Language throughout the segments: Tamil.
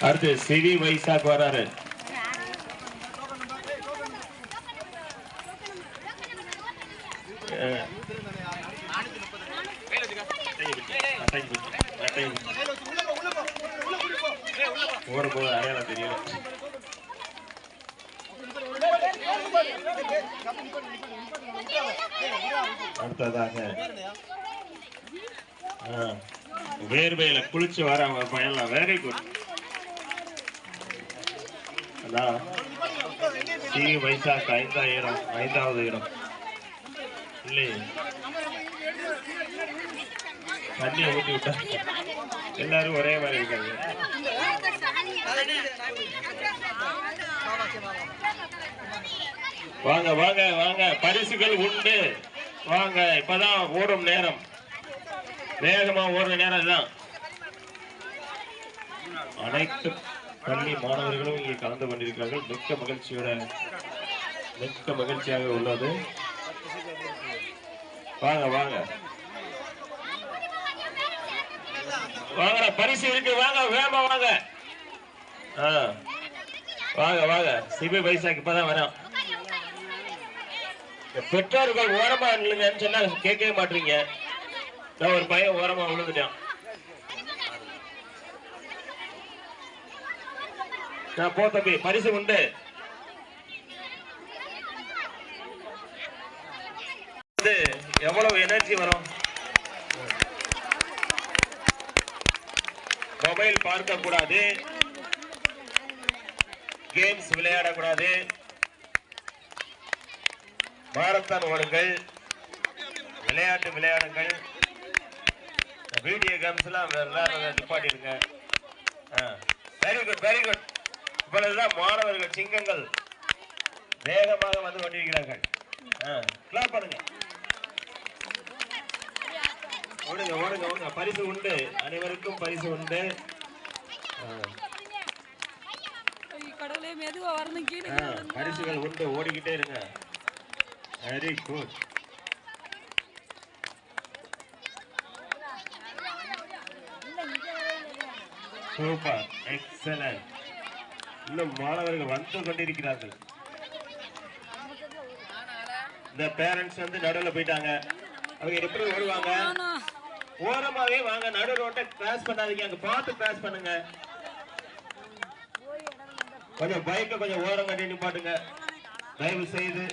அடுத்து சிவி வைசாக் வராரு. ஓடும்போது அடையாளம் தெரியல. அடுத்ததாக வேர்வையில குளிச்சு வர பையன்லாம் வெரி குட். சிவி வைசாக் 5வது இடம் இல்லையே. தண்ணியை ஊட்டி விட்டா எல்லாரும் ஒரே மாதிரி இருக்காங்க. வாங்க வாங்க வாங்க, பரிசுகள் உண்டு. வாங்க, இப்பதான் ஓடும் நேரம், வேகமா ஓடுற நேரம் தான். அனைத்து பள்ளி மாணவர்களும் இங்கே கலந்து கொண்டிருக்கிறார்கள். மிக்க மகிழ்ச்சியாக உள்ளது. வாங்க வாங்க வாங்க, பரிசு இருக்கு. வாங்க வேகமா வாங்க. வாங்க வாங்க. சிவி வைசாக் இப்பதான் வரோம். பெற்றோர்கள் ஓரமா இல்லைங்கன்னு சொன்னா கேட்கவே மாட்டீங்க. நான் ஒரு பையன் ஓரமா விழுந்துட்டான். நான் போ தம்பி, பரிசு உண்டு. எவ்வளவு எனர்ஜி வரும். மொபைல் பார்க்க கூடாது, கேம்ஸ் விளையாடக்கூடாது, மாரத்தான் ஓடுங்கள், விளையாட்டு விளையாடுங்கள், வீடியோ கேம்ஸ் எல்லாம் நிப்பாட்டிருங்க. Very good very good. இப்பொழுதுதான் மாணவர்கள் சிங்கங்கள் வேகமாக வந்து கொண்டிருக்கிறார்கள். கிளாப் பண்ணுங்க. ஓடுங்க ஓடுங்க ஓடுங்க. பரிசு உண்டு, அனைவருக்கும் பரிசு உண்டு. பரிசுகள் உண்டு, ஓடிக்கிட்டே இருங்க. Very good. Super, excellent. இன்னும் மாணவர்கள் வந்து கொண்டிருக்கிறார்கள். இந்த பேரண்ட்ஸ் வந்து நடுவில் போயிட்டாங்க. அவங்க எப்படி ஓடுவாங்க? ஓரமாவே வாங்க, நடு ரோட்டை கிராஸ் பண்ணாதீங்க. அங்க பார்த்து கிராஸ் பண்ணுங்க. கொஞ்சம் பைக்கை கொஞ்சம் ஓரம் கட்டி நிப்பாட்டுங்க தயவு செய்து.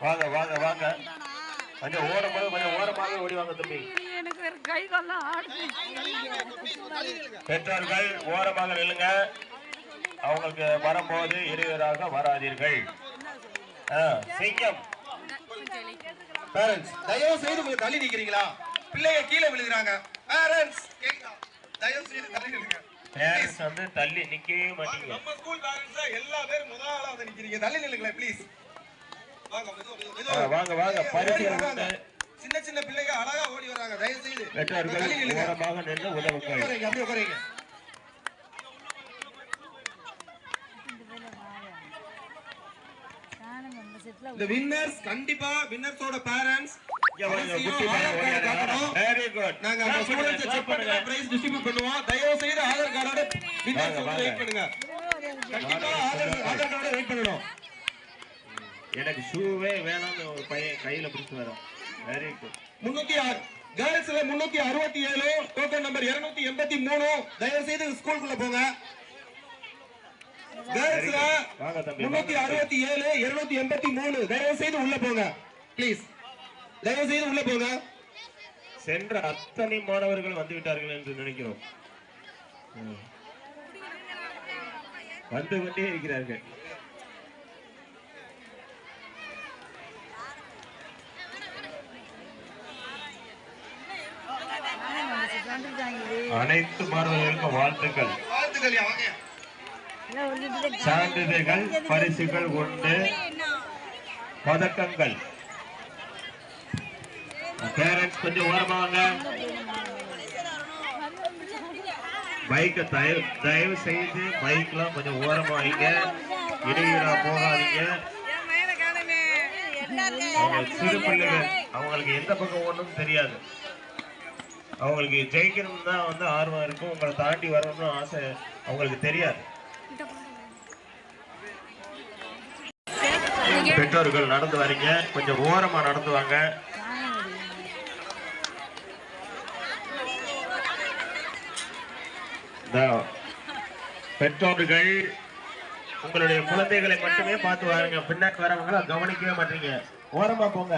வாங்க வாங்க வாங்க. கொஞ்சம் ஓடும்போது கொஞ்சம் ஓரமாக ஓடிவாங்க தம்பி. பெற்றோர்கள் ஓரமாக நில்லுங்க. அவங்களுக்கு வரும்போது இருவராக வராதீர்கள். சிங்கம் பேரண்ட்ஸ் தயவு செய்து கொஞ்சம் தள்ளி நிக்கிறீங்களா? பிள்ளைங்க கீழே விழுகிறாங்க. பேரண்ட்ஸ் தயவு செய்து தள்ளி நில்லுங்க. பேரண்ட்ஸ் வந்து தள்ளி நிக்கவே மாட்டீங்க. நம்ம ஸ்கூல் பேரண்ட்ஸ் எல்லா பேரும் முதல்ல வந்து நிக்கிறீங்க. தள்ளி நில்லுங்களே ப்ளீஸ். வாங்க வாங்க. பரிசு சின்ன சின்ன பிள்ளைங்க அழகா ஓடி வராங்க. தயவு செய்து பெற்றோர்கள் ஓரமாக நின்று உதவுங்கள். அப்படியே உட்காருங்க. The winners கண்டிப்பா winners-ஓட parents வெரி குட். நாங்க அந்த ஸ்டூடண்ட்ஸ் செக் பண்ணி பிரைஸ் டிஸ்ட்ரிபியூட் பண்ணுவோம். தயவு செய்து ஆதார் கார்டோட winners வெயிட் பண்ணுங்க. கண்டிப்பா ஆதார் கார்டோட வெயிட் பண்ணனும். எனக்கு ஷூவே வேணும்னு ஒரு பையன் கையில பிடிச்சு வரோம். Very good. 306 கேர்ள்ஸ்ல 367 token number 283. தயவு செய்து ஸ்கூலுக்குள்ள போங்க. கேர்ள்ஸ்ல 367 283. தயவு செய்து உள்ள போங்க ப்ளீஸ். தயவு செய்து உள்ள போங்க. சென்ற அத்தனை மாணவர்கள் வந்து விட்டார்கள் என்று நினைக்கிறோம். வந்து கொண்டே இருக்கிறார்கள். அனைத்து மாணவர்களுக்கும் வாழ்த்துக்கள். சான்றிதழ்கள், பரிசுகள் உண்டு, பதக்கங்கள். பேரண்ட்ஸ் கொஞ்சம் ஓரமாங்க. பைக்கை தயவு செய்து பைக்லாம் கொஞ்சம் ஓரமா வைங்க, இடையூறா போகாதீங்க. சிறு பிள்ளைகள், அவங்களுக்கு எந்த பக்கம் ஒன்றும் தெரியாது. அவங்களுக்கு ஜெயிக்கணும் தான் வந்து ஆர்வம் இருக்கும், உங்களை தாண்டி வரணும்னு ஆசை அவங்களுக்கு தெரியாது. பெற்றோர்கள் நடந்து வரீங்க, கொஞ்சம் ஓரமா நடந்து வாங்க. பெற்றோர்கள் உங்களுடைய குழந்தைகளை மட்டுமே பார்த்து வாருங்க, பின்னாடி வரவங்களை கவனிக்கவே மாட்டீங்க. ஓரமா போங்க.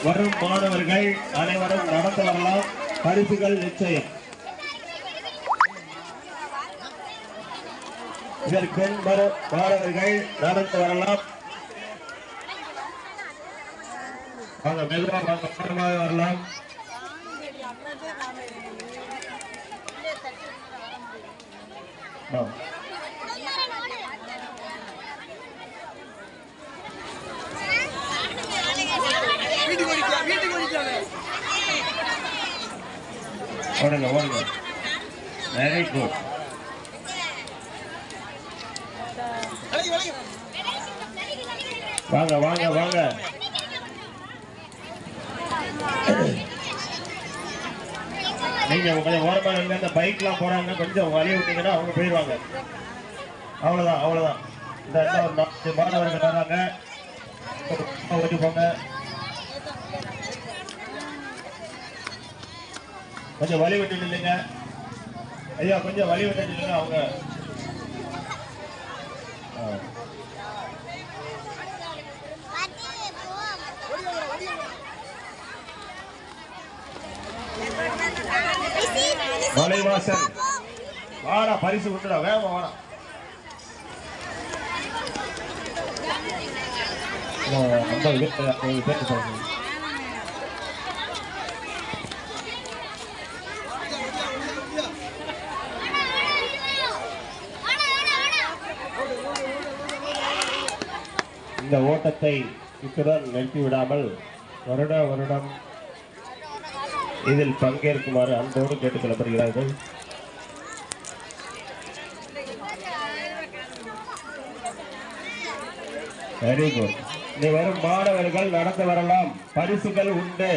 வரும் மாணவர்கள் அனைவரும் நடந்து வரலாம், பரிசுகள் நிச்சயம். இதற்கு வரும் மாணவர்கள் நடந்து வரலாம். வாங்க, மெதுவாக வாங்க, ஓரமாக வரலாம். ஓடுங்க ஓடுங்க, வெரி குட். வாங்க வாங்க வாங்க. நீங்க கொஞ்சம் ஓரமா இருங்க. இந்த பைக்லாம் போறாங்க, கொஞ்சம் வழி விட்டீங்கன்னா அவங்க போயிடுவாங்க. அவ்வளவுதான் அவ்வளவுதான். இந்த ஒரு 4 மாணவர்கள் வராங்க, ஓட்டி போங்க. கொஞ்சம் வழி விட்டு இல்லைங்க ஐயா, கொஞ்சம் வழி விட்டு இல்லைங்க அவங்க. மலைவாசல் வாடா, பரிசு விட்டுடா, வேகமா வாடா. இந்த ஓட்டத்தை இத்துடன் நிறுத்திவிடாமல் வருட வருடம் இதில் பங்கேற்குமாறு அன்போடு கேட்டுக் கொள்ளப்படுகிறார்கள். Very good. நீ வரும் மாணவர்கள் நடந்து வரலாம், பரிசுகள் உண்டு.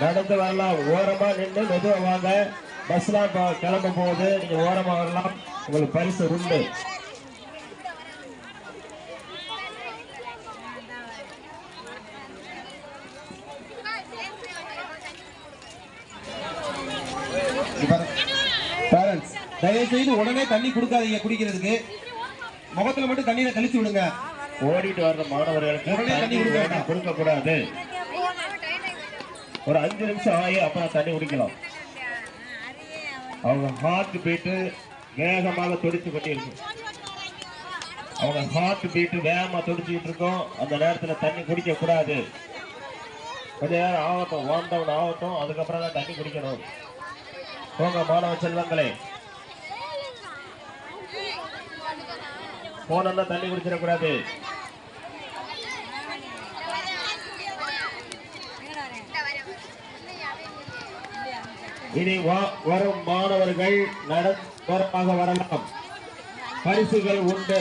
நடந்து வரலாம், ஓரமா நின்று மெதுவா வாங்க. பஸ்லாம் கிளம்ப போகுது, நீங்க ஓரமா வரலாம், உங்களுக்கு பரிசு உண்டு. பேரண்ட்ஸ் தயவு செய்து உடனே தண்ணி கொடுக்காதீங்க, குடிக்கிறதுக்கு முகத்துல மட்டும் தண்ணீரை தெளிச்சு விடுங்க. ஓடிட்டு வர்ற மாணவர்களுக்கு உடனே தண்ணி கொடுக்க கூடாது. ஒரு 5 நிமிஷம் ஆகி அப்புறம் தண்ணி குடிக்கலாம். அவங்க ஹார்ட் பீட்டு வேகமாக துடித்து கொண்டே இருக்கும். அவங்க ஹார்ட் பீட்டு வேகமா துடிச்சுட்டு இருக்கும். அந்த நேரத்துல தண்ணி குடிக்க கூடாது. கொஞ்ச நேரம் ஆகட்டும், வார்ம் டவுன் ஆகட்டும், அதுக்கப்புறம் தான் தண்ணி குடிக்கணும். போங்க மாணவ செல்வங்களே, போனா தண்ணி குடிச்சிடக்கூடாது. இனி வரும் மாணவர்கள் நடமாக வரலாம், பரிசுகள் உண்டு.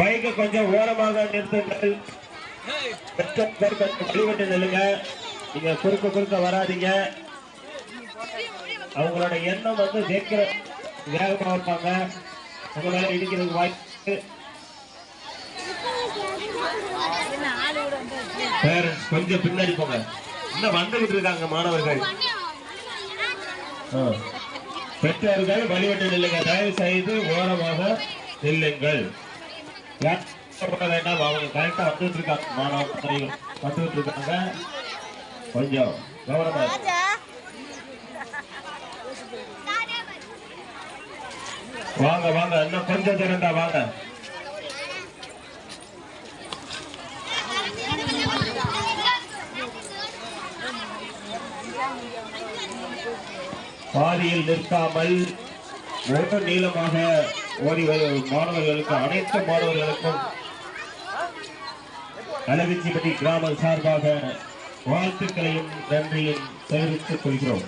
பைக்கை கொஞ்சம் ஓரமாக நிறுத்துங்கள். வழிவிட்டு நில்லுங்க. நீங்க குறுக்க வராதீங்க. அவங்களோட எண்ணம் வந்து ஜெயிக்கிற வேகமா இருப்பாங்க, உங்களால இடிக்கிறதுக்கு வாய்ப்பு. கொஞ்சம் பின்னாடி போங்க. இன்னும் வந்துகிட்டு இருக்காங்க மாணவர்கள். பெற்றோர்கள் வழிவிட்டு நில்லுங்க. தயவு செய்து ஓரமாக நில்லுங்கள். வேண்டாம், அவங்க கரெக்டா வந்துட்டு இருக்காங்க. மாணவர்கள் வந்துட்டு இருக்காங்க. கொஞ்சம் கவனமா வாங்க வாங்க, இன்னும் கொஞ்சம் திறந்தா வாங்க. பாதியில் நிற்காமல் ஒரு நீளமாக ஓடி வரும் மாணவர்களுக்கு, அனைத்து மாணவர்களுக்கும் அலவிச்சிப்பட்டி கிராம சார்பாக வாழ்த்துக்களையும் நன்றியும் தெரிவித்துக் கொள்கிறோம்.